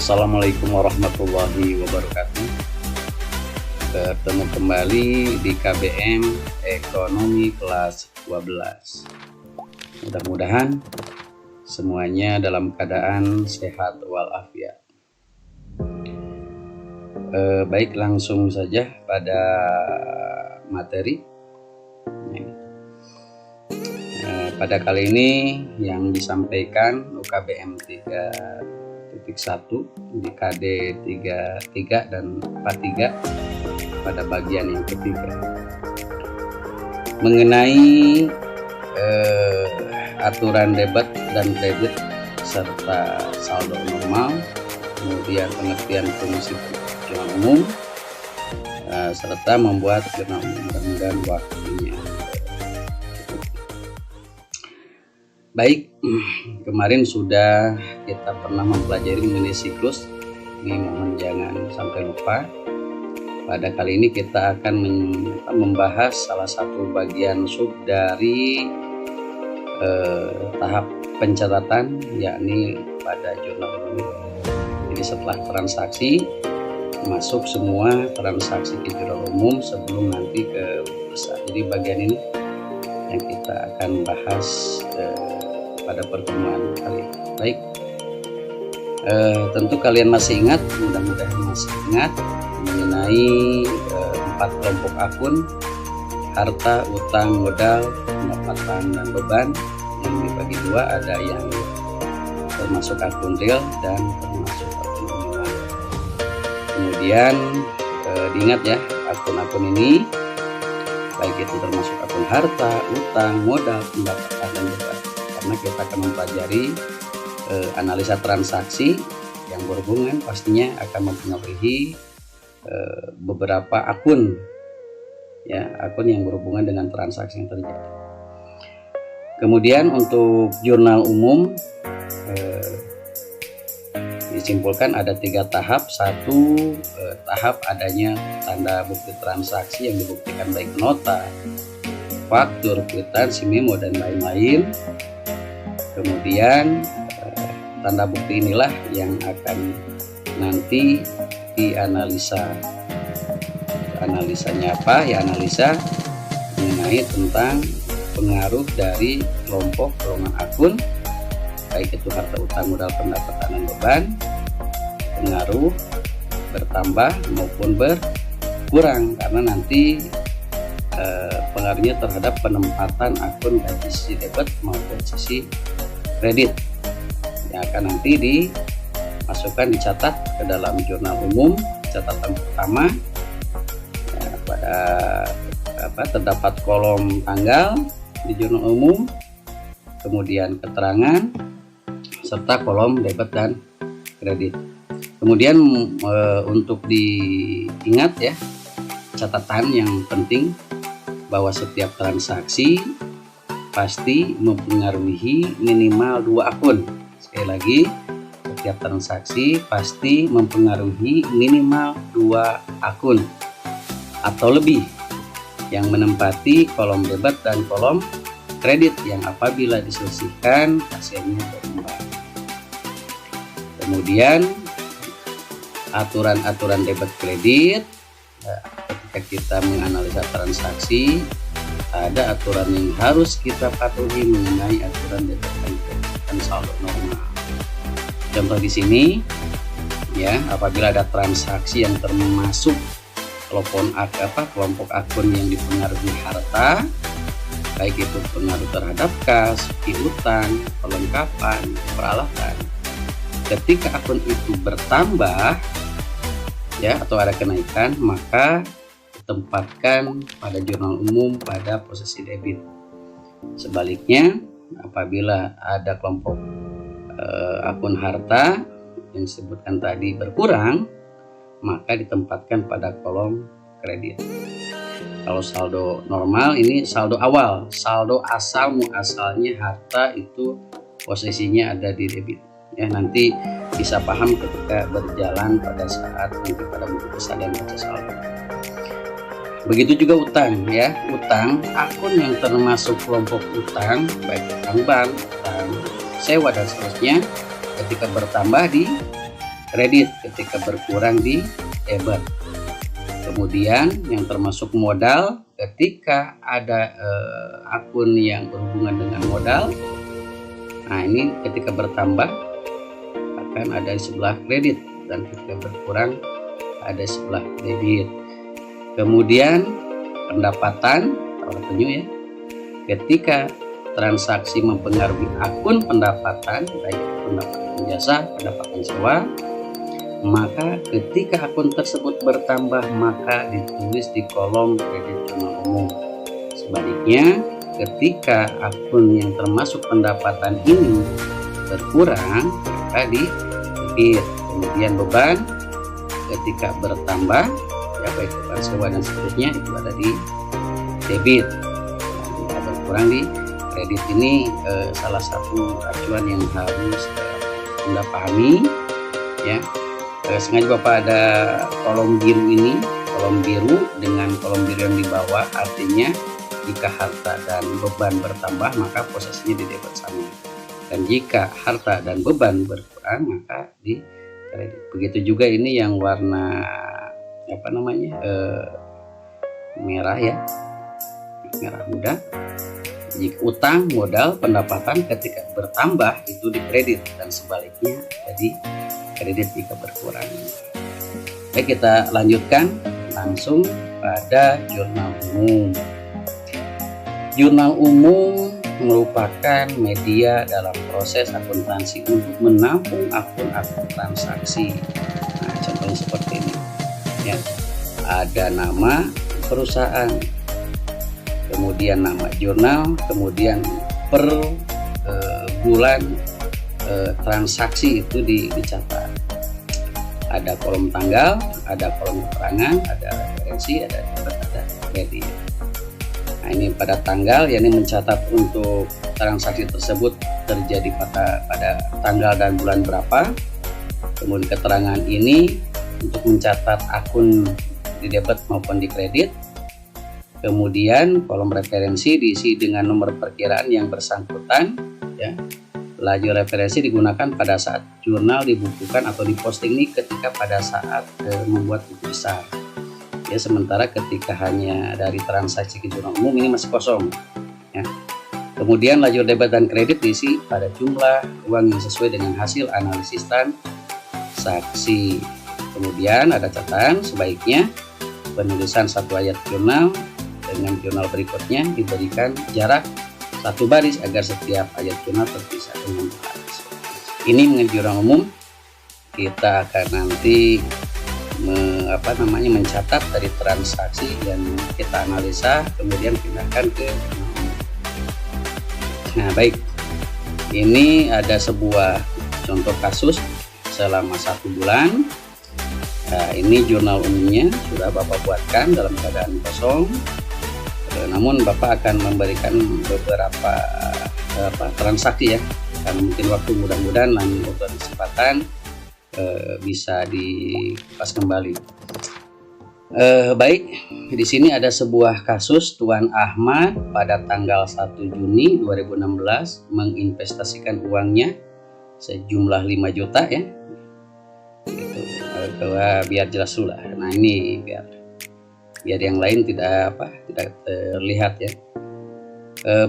Assalamualaikum warahmatullahi wabarakatuh. Bertemu kembali di KBM Ekonomi kelas 12. Mudah-mudahan semuanya dalam keadaan sehat walafiat. Baik, langsung saja pada materi. Pada kali ini yang disampaikan UKBM 3.1 di KD 33 dan 43 pada bagian yang ketiga mengenai aturan debit dan kredit serta saldo normal, kemudian pengertian fungsi jurnal umum, serta membuat jurnal umum. Mudah-mudahan waktunya. Baik, kemarin sudah kita pernah mempelajari mengenai siklus. Ini mohon jangan sampai lupa. Pada kali ini kita akan membahas salah satu bagian sub dari tahap pencatatan, yakni pada jurnal umum. Jadi setelah transaksi, masuk semua transaksi ke jurnal umum sebelum nanti ke besar. Jadi bagian ini yang kita akan bahas pada pertemuan kali ini. Baik, tentu kalian masih ingat, mudah-mudahan masih ingat mengenai 4 kelompok akun: harta, utang, modal, pendapatan, dan beban. Yang dibagi dua, ada yang termasuk akun real dan termasuk akun nominal. Kemudian diingat ya, akun-akun ini baik itu termasuk akun harta, utang, modal, pendapatan, dan beban. Karena kita akan mempelajari analisa transaksi yang berhubungan, pastinya akan mempengaruhi beberapa akun, ya, akun yang berhubungan dengan transaksi yang terjadi. Kemudian untuk jurnal umum disimpulkan ada 3 tahap. Satu, tahap adanya tanda bukti transaksi yang dibuktikan baik nota, faktur, kwitansi, memo, dan lain-lain. Kemudian tanda bukti inilah yang akan nanti dianalisa. Analisanya apa? Ya, analisa mengenai tentang pengaruh dari kelompok golongan akun, baik itu harta, utang, modal, pendapatan, dan beban, pengaruh bertambah maupun berkurang, karena nanti pengaruhnya terhadap penempatan akun baik di sisi debit maupun sisi kredit yang akan nanti dimasukkan, dicatat ke dalam jurnal umum. Catatan pertama, ya, pada terdapat kolom tanggal di jurnal umum, kemudian keterangan, serta kolom debit dan kredit. Kemudian untuk diingat ya, catatan yang penting bahwa setiap transaksi pasti mempengaruhi minimal 2 akun. Sekali lagi, setiap transaksi pasti mempengaruhi minimal 2 akun atau lebih yang menempati kolom debit dan kolom kredit yang apabila diselisihkan hasilnya berimbang. Kemudian aturan-aturan debit kredit, ketika kita menganalisa transaksi, ada aturan yang harus kita patuhi mengenai aturan debit dan saldo normal. Contoh di sini ya, apabila ada transaksi yang termasuk kelompok akun yang dipengaruhi harta, baik itu pengaruh terhadap kas, piutang, perlengkapan, peralatan. Ketika akun itu bertambah ya, atau ada kenaikan, maka ditempatkan pada jurnal umum pada posisi debit. Sebaliknya, apabila ada kelompok akun harta yang disebutkan tadi berkurang, maka ditempatkan pada kolom kredit. Kalau saldo normal, ini saldo awal, saldo asal muasalnya harta itu posisinya ada di debit. Ya, nanti bisa paham ketika berjalan pada saat nanti pada buku besar dan baca saldo. Begitu juga utang ya, utang, akun yang termasuk kelompok utang, baik utang bank, utang sewa dan seterusnya, ketika bertambah kredit ketika berkurang di debit. Kemudian yang termasuk modal, ketika ada akun yang berhubungan dengan modal, nah ini ketika bertambah akan ada di sebelah kredit, dan ketika berkurang ada di sebelah debit. Kemudian pendapatan atau revenue ya, ketika transaksi mempengaruhi akun pendapatan, baik pendapatan jasa, pendapatan sewa, maka ketika akun tersebut bertambah maka ditulis di kolom kredit jurnal umum. Sebaliknya, ketika akun yang termasuk pendapatan ini berkurang maka di debit. Kemudian beban ketika bertambah, ya baik beban sewa dan seterusnya, itu ada di debit. Nah, berkurang di kredit. Ini salah satu acuan yang harus Anda pahami ya. Sengaja Bapak ada kolom biru ini, kolom biru dengan kolom biru yang di bawah, artinya jika harta dan beban bertambah maka posisinya di debit sama, dan jika harta dan beban berkurang maka di kredit. Begitu juga ini yang warna apa namanya merah ya, merah muda. Jika utang, modal, pendapatan ketika bertambah itu di kredit, dan sebaliknya jadi kredit jika berkurang. Baik, kita lanjutkan langsung pada jurnal umum. Jurnal umum merupakan media dalam proses akuntansi untuk menampung akun-akun transaksi. Nah, contohnya seperti ini ya. Ada nama perusahaan, kemudian nama jurnal, kemudian per bulan transaksi itu dicatat. Ada kolom tanggal, ada kolom keterangan, ada referensi, ada kredit. Nah, ini pada tanggal, yakni mencatat untuk transaksi tersebut terjadi pada tanggal dan bulan berapa. Kemudian keterangan ini untuk mencatat akun di debit maupun di kredit. Kemudian kolom referensi diisi dengan nomor perkiraan yang bersangkutan ya. Laju referensi digunakan pada saat jurnal dibukukan atau diposting ini ketika pada saat membuat buku besar ya, sementara ketika hanya dari transaksi ke jurnal umum ini masih kosong ya. Kemudian lajur debit dan kredit diisi pada jumlah uang yang sesuai dengan hasil analisis transaksi. Kemudian ada catatan, sebaiknya penulisan satu ayat jurnal dengan jurnal berikutnya diberikan jarak satu baris agar setiap ayat jurnal terpisah dengan baris. Ini mengenai jurnal umum. Kita akan nanti mencatat dari transaksi yang kita analisa, kemudian pindahkan ke jurnal umum. Nah baik, ini ada sebuah contoh kasus selama 1 bulan. Nah, ini jurnal umumnya sudah Bapak buatkan dalam keadaan kosong. Namun Bapak akan memberikan beberapa transaksi ya, karena mungkin waktu, mudah-mudahan lain waktu kesempatan bisa dikupas kembali. Baik, di sini ada sebuah kasus Tuan Ahmad pada tanggal 1 Juni 2016 menginvestasikan uangnya sejumlah 5 juta ya. Gitu. Biar jelas dulu lah. Nah ini biar yang lain tidak terlihat ya.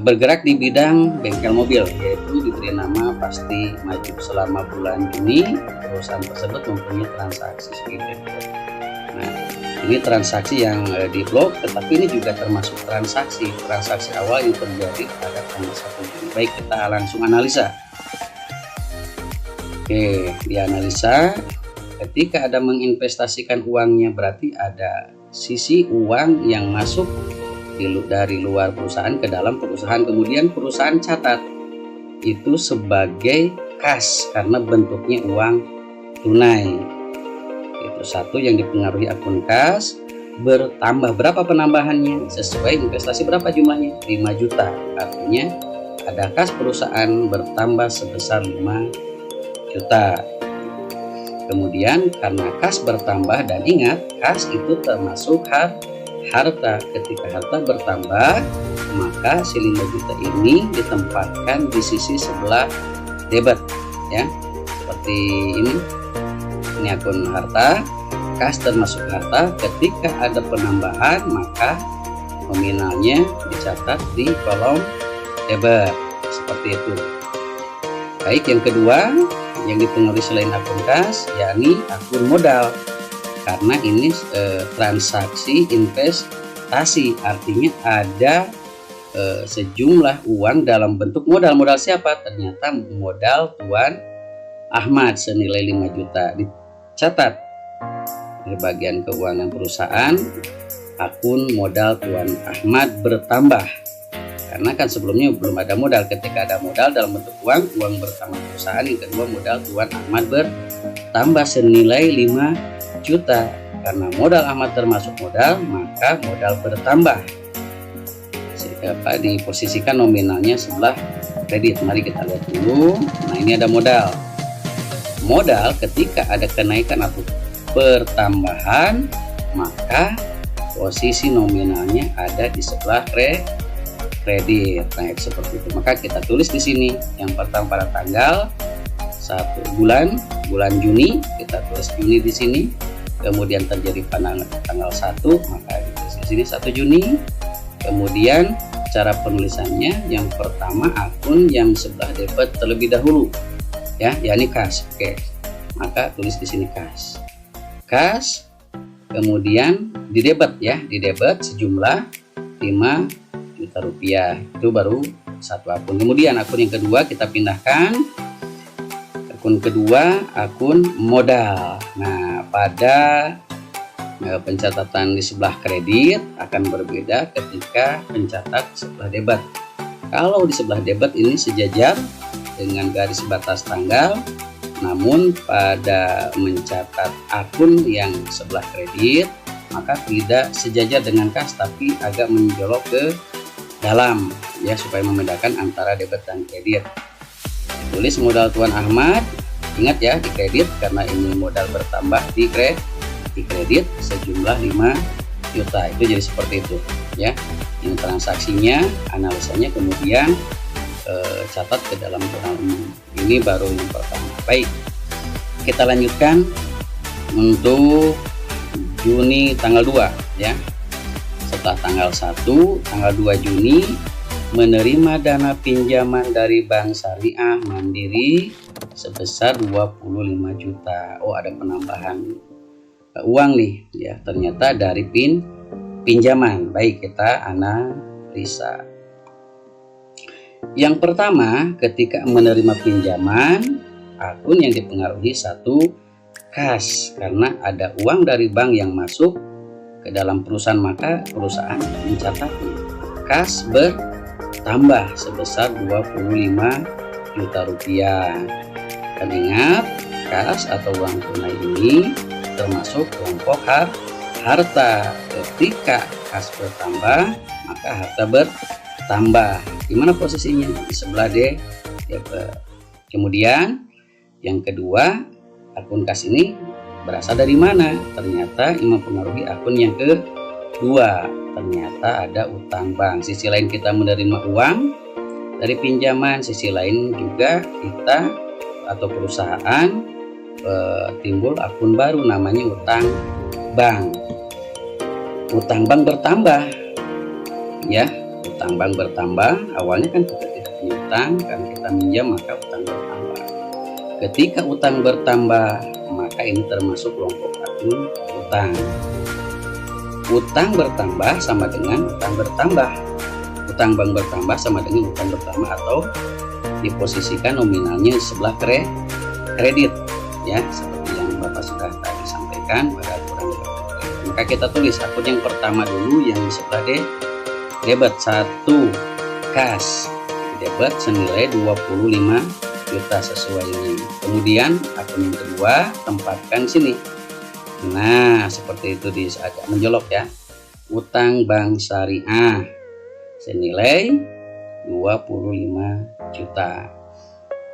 Bergerak di bidang bengkel mobil, yaitu diberi nama Pasti Maju. Selama bulan Juni perusahaan tersebut mempunyai transaksi sekitar. Nah ini transaksi yang diblok, tetapi ini juga termasuk transaksi awal yang terjadi pada tanggal 1 Juni. Baik, kita langsung analisa. Oke, dianalisa. Ketika ada menginvestasikan uangnya, berarti ada sisi uang yang masuk dari luar perusahaan ke dalam perusahaan, kemudian perusahaan catat itu sebagai kas karena bentuknya uang tunai. Itu satu yang dipengaruhi akun kas. Bertambah berapa penambahannya sesuai investasi berapa jumlahnya, 5 juta. Artinya ada kas perusahaan bertambah sebesar 5 juta. Kemudian karena kas bertambah, dan ingat kas itu termasuk harta. Ketika harta bertambah maka si 5 juta ini ditempatkan di sisi sebelah debit ya, seperti ini. ini akun harta, kas termasuk harta. Ketika ada penambahan maka nominalnya dicatat di kolom debit seperti itu. Baik, yang kedua yang dipengaruhi selain akun kas yakni akun modal, karena ini transaksi investasi, artinya ada sejumlah uang dalam bentuk modal. Modal siapa? Ternyata modal Tuan Ahmad senilai 5 juta. Dicatat di bagian keuangan perusahaan, akun modal Tuan Ahmad bertambah, karena kan sebelumnya belum ada modal. Ketika ada modal dalam bentuk uang bertambah perusahaan. Yang kedua, modal Tuan Ahmad bertambah senilai 5 juta. Karena modal Ahmad termasuk modal, maka modal bertambah. Diposisikan nominalnya sebelah kredit. Mari kita lihat dulu. Nah, ini ada modal. Modal ketika ada kenaikan atau pertambahan, maka posisi nominalnya ada di sebelah kredit. Nah, seperti itu. Maka kita tulis di sini. Yang pertama pada tanggal 1 bulan Juni, kita tulis Juni di sini. Kemudian terjadi pada tanggal 1, maka ditulis di sini 1 Juni. Kemudian cara penulisannya, yang pertama akun yang sebelah debit terlebih dahulu, ya, yakni kas. Oke, maka tulis di sini kas. Kemudian di debit, ya, di debit sejumlah 5 juta rupiah. Itu baru satu akun. Kemudian akun yang kedua kita pindahkan. Akun kedua akun modal. Nah, pada pencatatan di sebelah kredit akan berbeda ketika pencatat sebelah debit. Kalau di sebelah debit ini sejajar dengan garis batas tanggal, namun pada mencatat akun yang sebelah kredit maka tidak sejajar dengan kas, tapi agak menjolok ke dalam, ya, supaya membedakan antara debit dan kredit. Tulis modal Tuan Ahmad, ingat ya, di kredit karena ini modal bertambah di kredit sejumlah 5 juta. Itu jadi seperti itu, ya. Ini transaksinya, analisanya, kemudian catat ke dalam jurnal umum. Ini baru yang pertama. Baik, kita lanjutkan untuk Juni tanggal 2, ya. Setelah tanggal 1, tanggal 2 Juni menerima dana pinjaman dari Bank Syariah Mandiri sebesar 25 juta. Oh, ada penambahan uang nih, ya, ternyata dari pinjaman. Baik, kita analisa. Yang pertama, ketika menerima pinjaman, akun yang dipengaruhi 1 kas, karena ada uang dari bank yang masuk ke dalam perusahaan, maka perusahaan mencatat kas bertambah sebesar 25 juta rupiah. Dan ingat, kas atau uang tunai ini termasuk kelompok harta. Ketika kas bertambah maka harta bertambah. Di mana posisinya? Di sebelah debit. Kemudian yang kedua, akun kas ini berasal dari mana? Ternyata ini mempengaruhi akun yang kedua. Ternyata ada utang bank. Sisi lain kita menerima uang dari pinjaman, sisi lain juga kita atau perusahaan timbul akun baru namanya utang bank. Utang bank bertambah, ya, utang bank bertambah. Awalnya kan kita tidak punya utang, kan kita minjam, maka utang bertambah. Ketika utang bertambah, maka ini termasuk kelompok akun utang. Utang bertambah sama dengan utang bertambah. Utang bank bertambah sama dengan utang bertambah, atau diposisikan nominalnya di sebelah kredit, ya, seperti yang Bapak sudah tadi sampaikan pada aturan debit. Maka kita tulis akun yang pertama dulu yang di sebelah debit 1 kas, debit senilai 25 juta sesuai ini. Kemudian akun yang kedua tempatkan sini. Nah, seperti itu, agak menjolok, ya. Utang Bank Syariah senilai 25 juta.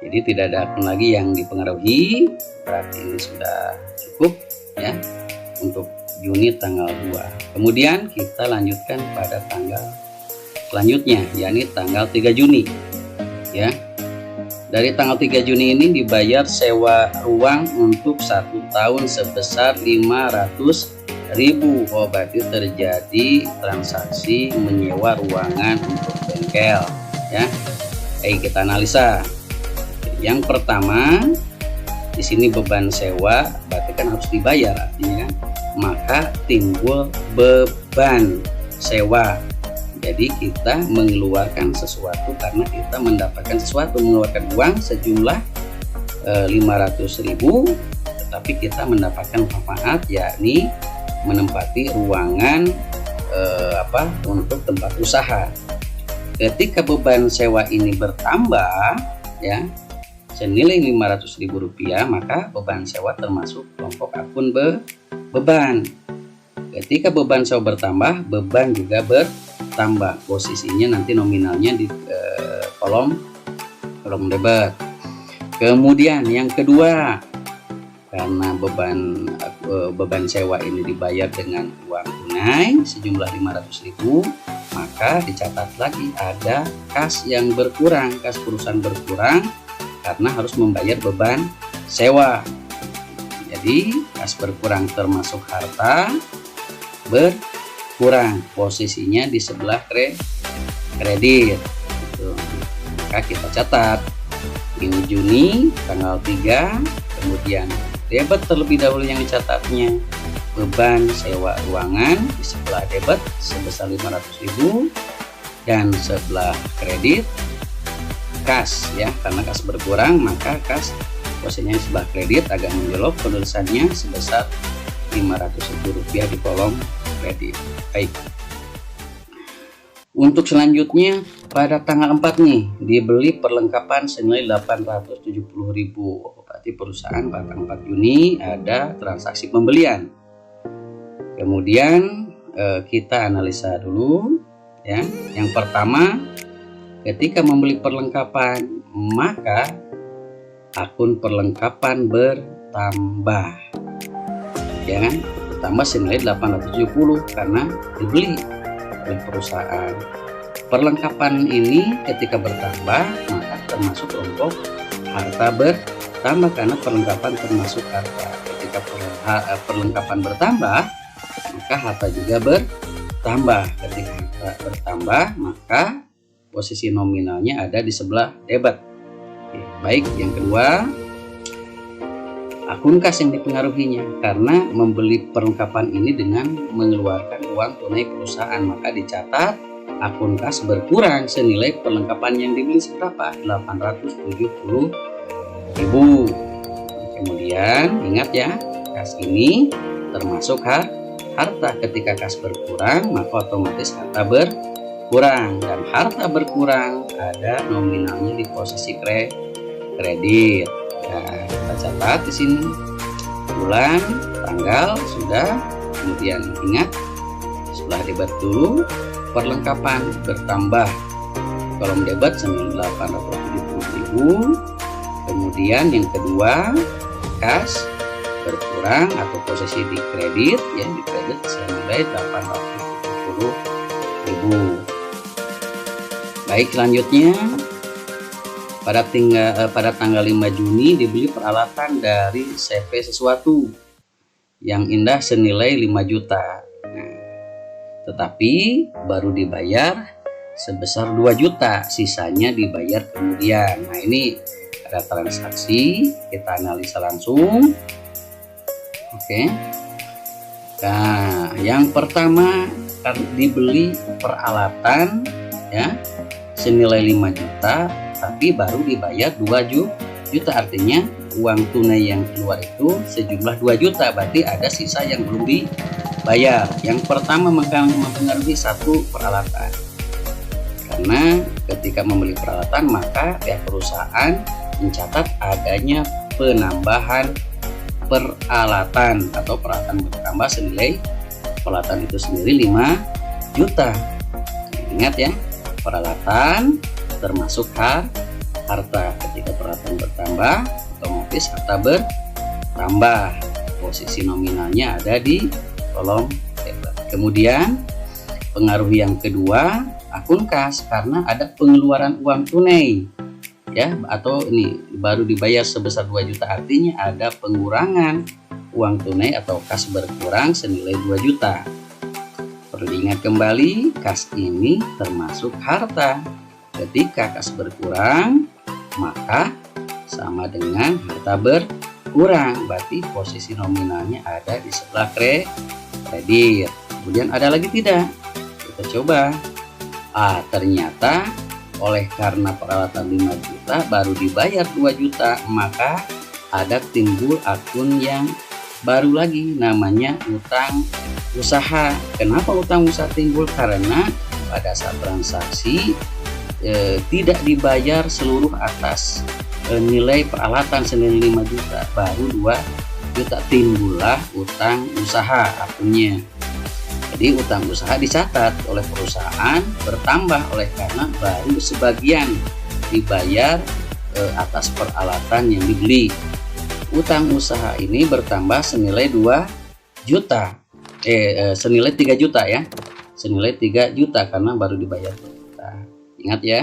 Jadi tidak ada akun lagi yang dipengaruhi. Berarti ini sudah cukup, ya, untuk Juni tanggal 2. Kemudian kita lanjutkan pada tanggal selanjutnya, yakni tanggal 3 Juni, ya. Dari tanggal 3 Juni ini dibayar sewa ruang untuk 1 tahun sebesar 500.000. Oh, berarti terjadi transaksi menyewa ruangan untuk bengkel ya. Oke, kita analisa. Yang pertama, di sini beban sewa berarti kan harus dibayar, artinya kan, maka timbul beban sewa. Jadi kita mengeluarkan sesuatu karena kita mendapatkan sesuatu, mengeluarkan uang sejumlah 500.000, tetapi kita mendapatkan manfaat, yakni menempati ruangan untuk tempat usaha. Ketika beban sewa ini bertambah ya senilai 500.000 rupiah, maka beban sewa termasuk kelompok akun beban. Ketika beban sewa bertambah, beban juga bertambah. Posisinya nanti nominalnya di kolom debit. Kemudian yang kedua, karena beban sewa ini dibayar dengan uang tunai sejumlah 500.000, maka dicatat lagi ada kas yang berkurang, kas perusahaan berkurang karena harus membayar beban sewa. Jadi kas berkurang termasuk harta berkurang, posisinya di sebelah kredit gitu. Maka kita catat ini Juni tanggal 3, kemudian debit terlebih dahulu yang dicatatnya beban sewa ruangan di sebelah debit sebesar 500.000 dan sebelah kredit kas ya, karena kas berkurang maka kas posisinya di sebelah kredit, agak menjolok penulisannya sebesar 500.000 rupiah di kolom kredit. Baik. Untuk selanjutnya pada tanggal 4 nih dibeli perlengkapan senilai 870.000. Berarti perusahaan pada tanggal 4 Juni ada transaksi pembelian. Kemudian kita analisa dulu ya. Yang pertama, ketika membeli perlengkapan maka akun perlengkapan bertambah. Ya kan? Bertambah senilai 870 karena dibeli oleh perusahaan. Perlengkapan ini ketika bertambah maka termasuk kelompok harta bertambah karena perlengkapan termasuk harta. Ketika perlengkapan bertambah maka harta juga bertambah. Ketika harta bertambah maka posisi nominalnya ada di sebelah debit. Oke, baik, yang kedua, akun kas yang dipengaruhinya karena membeli perlengkapan ini dengan mengeluarkan uang tunai perusahaan, maka dicatat akun kas berkurang senilai perlengkapan yang dibeli seberapa? 870.000. Kemudian ingat ya, kas ini termasuk harta. Ketika kas berkurang maka otomatis harta berkurang, dan harta berkurang ada nominalnya di posisi kredit. Nah, kita catat di sini bulan, tanggal sudah. Kemudian ingat setelah debit dulu perlengkapan bertambah, kolom debit senilai 870.000. Kemudian yang kedua kas berkurang atau posisi di kredit ya, di kredit senilai 870.000. Baik, selanjutnya pada tanggal 5 Juni dibeli peralatan dari CV Sesuatu yang indah senilai 5 juta. Nah, tetapi baru dibayar sebesar 2 juta, sisanya dibayar kemudian. Nah, ini ada transaksi, kita analisa langsung. Oke. Nah, yang pertama dibeli peralatan ya senilai 5 juta, tapi baru dibayar 2 juta, artinya uang tunai yang keluar itu sejumlah 2 juta, berarti ada sisa yang belum dibayar. Yang pertama mempengaruhi satu peralatan, karena ketika membeli peralatan maka pihak perusahaan mencatat adanya penambahan peralatan atau peralatan bertambah senilai peralatan itu sendiri 5 juta. Ingat ya, peralatan termasuk harta. Ketika peralatan bertambah otomatis harta bertambah, posisi nominalnya ada di kolom debit. Kemudian pengaruh yang kedua akun kas karena ada pengeluaran uang tunai ya, atau ini baru dibayar sebesar 2 juta, artinya ada pengurangan uang tunai atau kas berkurang senilai 2 juta. Perlu diingat kembali, kas ini termasuk harta. Ketika kas berkurang, maka sama dengan harta berkurang, berarti posisi nominalnya ada di sebelah kredit. Kemudian ada lagi tidak? Kita coba. Ternyata oleh karena peralatan 5 juta baru dibayar 2 juta, maka ada timbul akun yang baru lagi, namanya utang usaha. Kenapa utang usaha timbul? Karena pada saat transaksi tidak dibayar seluruh atas nilai peralatan senilai 5 juta, baru 2 juta, timbullah utang usaha akunnya. Jadi utang usaha dicatat oleh perusahaan bertambah oleh karena baru sebagian dibayar atas peralatan yang dibeli. Utang usaha ini bertambah senilai 2 juta, senilai 3 juta ya, senilai 3 juta karena baru dibayar 2 juta. Ingat ya,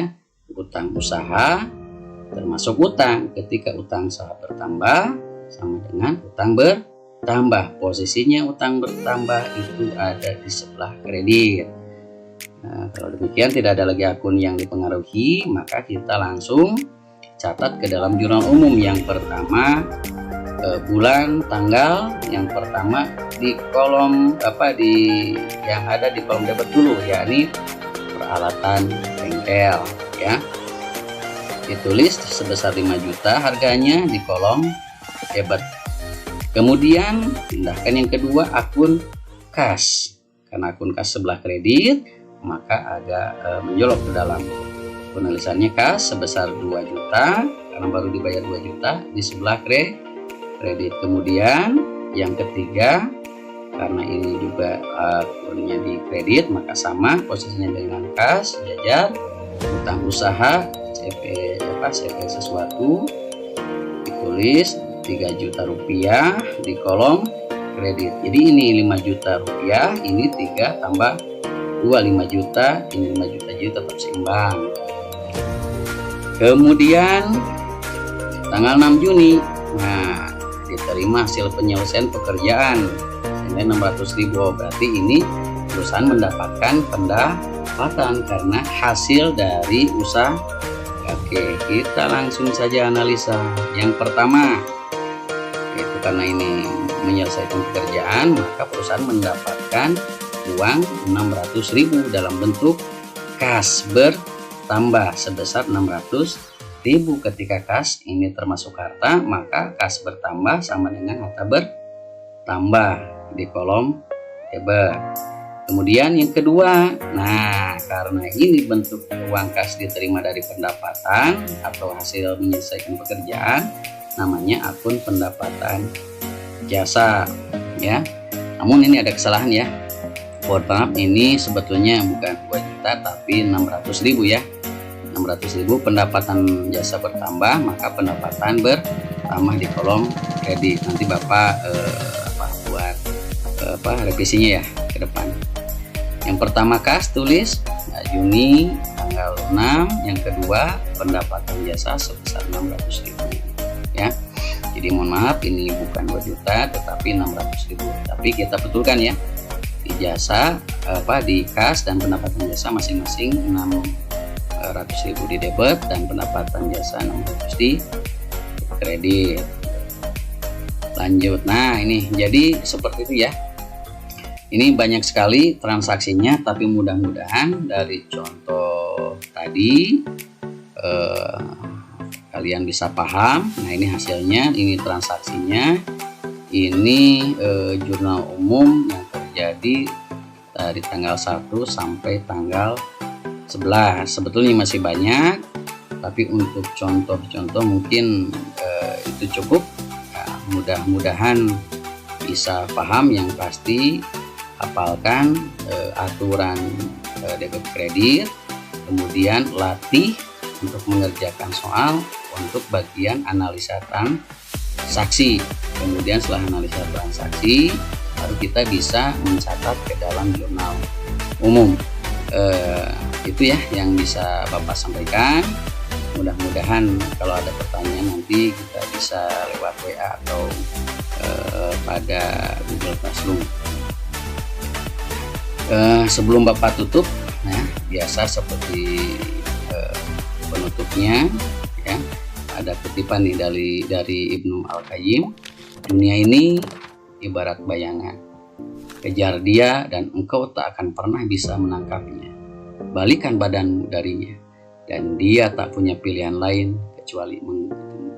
utang usaha termasuk utang. Ketika utang usaha bertambah sama dengan utang bertambah. Posisinya utang bertambah itu ada di sebelah kredit. Nah, kalau demikian tidak ada lagi akun yang dipengaruhi, maka kita langsung catat ke dalam jurnal umum. Yang pertama bulan, tanggal, yang pertama di kolom yang ada di kolom debit dulu, yakni peralatan bengkel ya. Ditulis sebesar 5 juta harganya di kolom debit. Kemudian pindahkan yang kedua akun kas. Karena akun kas sebelah kredit, maka agak menjolok ke dalam. Penulisannya kas sebesar 2 juta karena baru dibayar 2 juta di sebelah kredit. Kemudian yang ketiga, karena ini juga akunnya di kredit, maka sama posisinya dengan kas, jajar utang usaha CP sesuatu, ditulis 3 juta rupiah di kolom kredit. Jadi ini 5 juta rupiah, ini 3 tambah 2 5 juta, ini 5 juta, jadi tetap seimbang. Kemudian tanggal 6 Juni, nah diterima hasil penyelesaian pekerjaan senilai 600.000. Berarti ini perusahaan mendapatkan pendapatan karena hasil dari usaha. Oke, kita langsung saja analisa. Yang pertama, itu karena ini menyelesaikan pekerjaan, maka perusahaan mendapatkan uang 600.000 dalam bentuk kas bertambah sebesar 600.000. Ketika kas ini termasuk harta, maka kas bertambah sama dengan harta bertambah di kolom debit. Kemudian yang kedua, nah karena ini bentuk uang kas diterima dari pendapatan atau hasil menyelesaikan pekerjaan, namanya akun pendapatan jasa ya. Namun ini ada kesalahan ya. Mohon maaf, ini sebetulnya bukan 2 juta tapi 600.000 ya. 600.000 pendapatan jasa bertambah, maka pendapatan bertambah di kolom kredit. Nanti Bapak buat revisinya ya ke depan. Yang pertama kas tulis Juni tanggal 6, yang kedua pendapatan jasa sebesar 600.000 ya. Jadi mohon maaf, ini bukan 2 juta tetapi 600.000. Tapi kita betulkan ya, di jasa di kas dan pendapatan jasa masing-masing 600.000 di debit dan pendapatan jasa 600 di kredit. Lanjut, nah ini jadi seperti itu ya. Ini banyak sekali transaksinya, tapi mudah-mudahan dari contoh tadi kalian bisa paham. Nah ini hasilnya, ini transaksinya, ini jurnal umum yang terjadi dari tanggal 1 sampai tanggal 11. Sebetulnya masih banyak, tapi untuk contoh-contoh mungkin itu cukup ya, mudah-mudahan bisa paham. Yang pasti hafalkan aturan debit kredit, kemudian latih untuk mengerjakan soal untuk bagian analisa transaksi. Kemudian setelah analisa transaksi baru kita bisa mencatat ke dalam jurnal umum. Itu ya yang bisa Bapak sampaikan. Mudah-mudahan kalau ada pertanyaan nanti kita bisa lewat WA atau pada Google Classroom. Sebelum Bapak tutup, nah biasa seperti penutupnya, ya, ada kutipan nih dari Ibnu Al-Qayyim, dunia ini ibarat bayangan, kejar dia dan engkau tak akan pernah bisa menangkapnya. Balikan badanmu darinya, dan dia tak punya pilihan lain kecuali mengikutimu.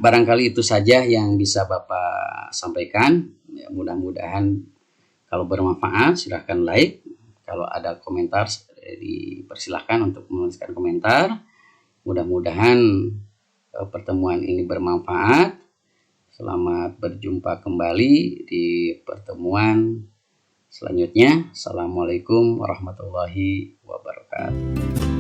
Barangkali itu saja yang bisa Bapak sampaikan. Ya, mudah-mudahan kalau bermanfaat silahkan like. Kalau ada komentar dipersilahkan untuk menuliskan komentar. Mudah-mudahan pertemuan ini bermanfaat. Selamat berjumpa kembali di pertemuan selanjutnya. Assalamualaikum warahmatullahi wabarakatuh.